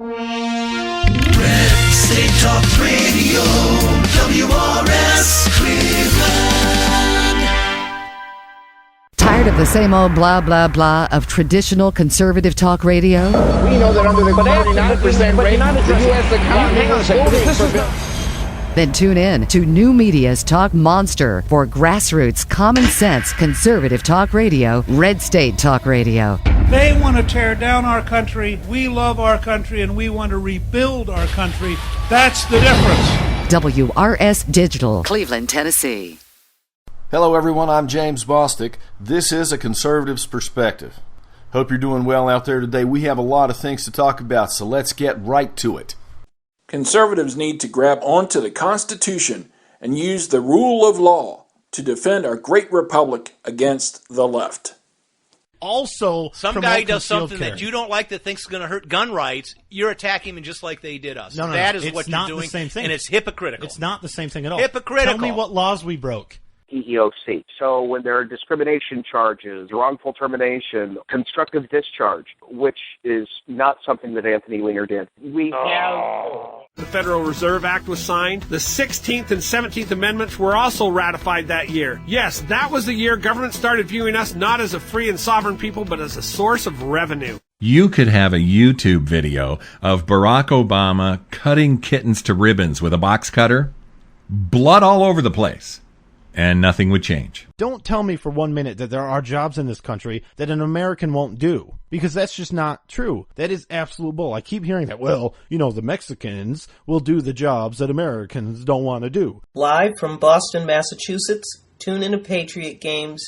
Red State Talk Radio, WRS Cleveland. Tired of the same old blah, blah, blah of traditional conservative talk radio? We know that under the 49% rate, the U.S. economy is voting for... Then tune in to New Media's Talk Monster for grassroots, common sense, conservative talk radio, Red State Talk Radio. They want to tear down our country, we love our country, and we want to rebuild our country. That's the difference. WRS Digital, Cleveland, Tennessee. Hello everyone, I'm James Bostic. This is A Conservative's Perspective. Hope you're doing well out there today. We have a lot of things to talk about, so let's get right to it. Conservatives need to grab onto the Constitution and use the rule of law to defend our great republic against the left. Also, some guy does something that you don't like that thinks is going to hurt gun rights, you're attacking him just like they did us. No, that is it's what not you're doing, the same thing. And it's hypocritical. It's not the same thing at all. Hypocritical. Tell me what laws we broke. EEOC. So when there are discrimination charges, wrongful termination, constructive discharge, which is not something that Anthony Weiner did. We have... The Federal Reserve Act was signed. The 16th and 17th Amendments were also ratified that year. Yes, that was the year government started viewing us not as a free and sovereign people, but as a source of revenue. You could have a YouTube video of Barack Obama cutting kittens to ribbons with a box cutter, blood all over the place, and nothing would change. Don't tell me for 1 minute that there are jobs in this country that an American won't do, because that's just not true. That is absolute bull. I keep hearing that, well, the Mexicans will do the jobs that Americans don't want to do. Live from Boston, Massachusetts, tune into Patriot Games,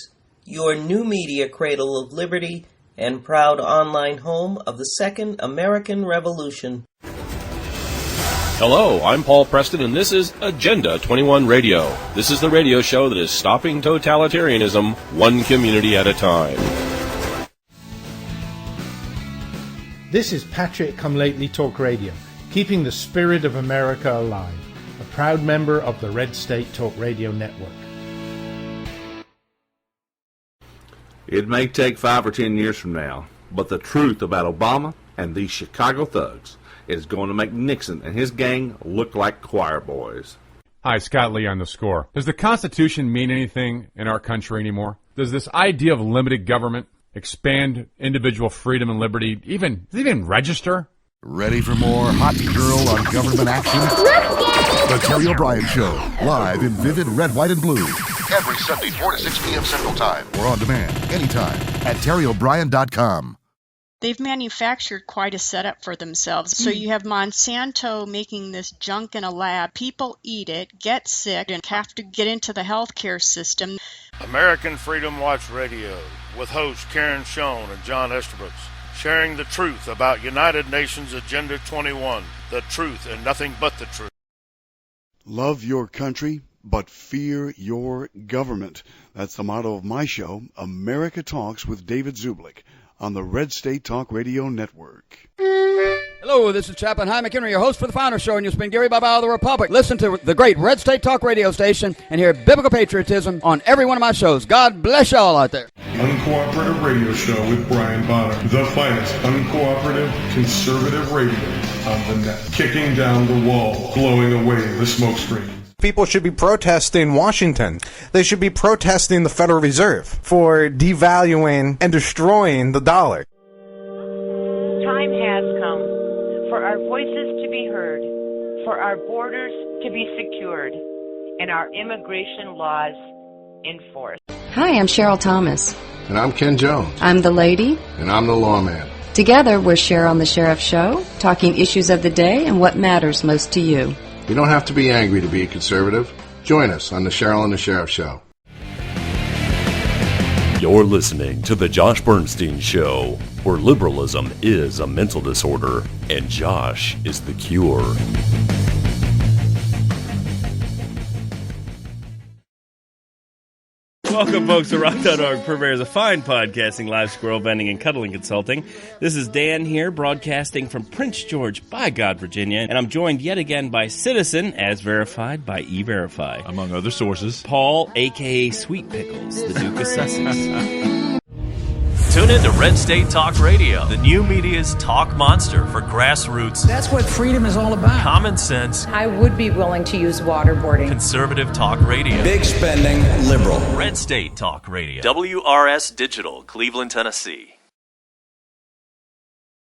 your new media cradle of liberty and proud online home of the Second American Revolution. Hello, I'm Paul Preston, and this is Agenda 21 Radio. This is the radio show that is stopping totalitarianism one community at a time. This is Patriot Come Lately Talk Radio, keeping the spirit of America alive, a proud member of the Red State Talk Radio Network. It may take 5 or 10 years from now, but the truth about Obama and these Chicago thugs is going to make Nixon and his gang look like choir boys. Hi, Scott Lee on The Score. Does the Constitution mean anything in our country anymore? Does this idea of limited government expand individual freedom and liberty does it even register? Ready for more hot girl on government action? The Terry O'Brien Show, live in vivid red, white, and blue. Every Sunday, 4 to 6 p.m. Central Time, or on demand, anytime, at terryobrien.com. They've manufactured quite a setup for themselves. So you have Monsanto making this junk in a lab. People eat it, get sick, and have to get into the healthcare system. American Freedom Watch Radio with hosts Karen Schoen and John Esterbrook, sharing the truth about United Nations Agenda 21, the truth and nothing but the truth. Love your country, but fear your government. That's the motto of my show, America Talks with David Zublik, on the Red State Talk Radio Network. Hello, this is Chaplain Hy McHenry, your host for The Founder Show, and you've been Gary Baba of the Republic. Listen to the great Red State Talk radio station and hear biblical patriotism on every one of my shows. God bless y'all out there. Uncooperative Radio Show with Brian Bonner, the finest uncooperative conservative radio on the net. Kicking down the wall, blowing away the smokescreen. People should be protesting Washington. They should be protesting the Federal Reserve for devaluing and destroying the dollar. Time has come for our voices to be heard, for our borders to be secured, and our immigration laws enforced. Hi, I'm Cheryl Thomas. And I'm Ken Jones. I'm the lady. And I'm the lawman. Together, we're Cher on the Sheriff Show, talking issues of the day and what matters most to you. You don't have to be angry to be a conservative. Join us on the Cheryl and the Sheriff Show. You're listening to The Josh Bernstein Show, where liberalism is a mental disorder and Josh is the cure. Welcome, folks, to Rock.org, purveyors of fine podcasting, live squirrel bending, and cuddling consulting. This is Dan here, broadcasting from Prince George, by God, Virginia, and I'm joined yet again by Citizen, as verified by E-Verify. Among other sources. Paul, a.k.a. Sweet Pickles, the Duke of Sussex. Tune in to Red State Talk Radio, the new media's talk monster for grassroots. That's what freedom is all about. Common sense. I would be willing to use waterboarding. Conservative talk radio. Big spending liberal. Red State Talk Radio. WRS Digital, Cleveland, Tennessee.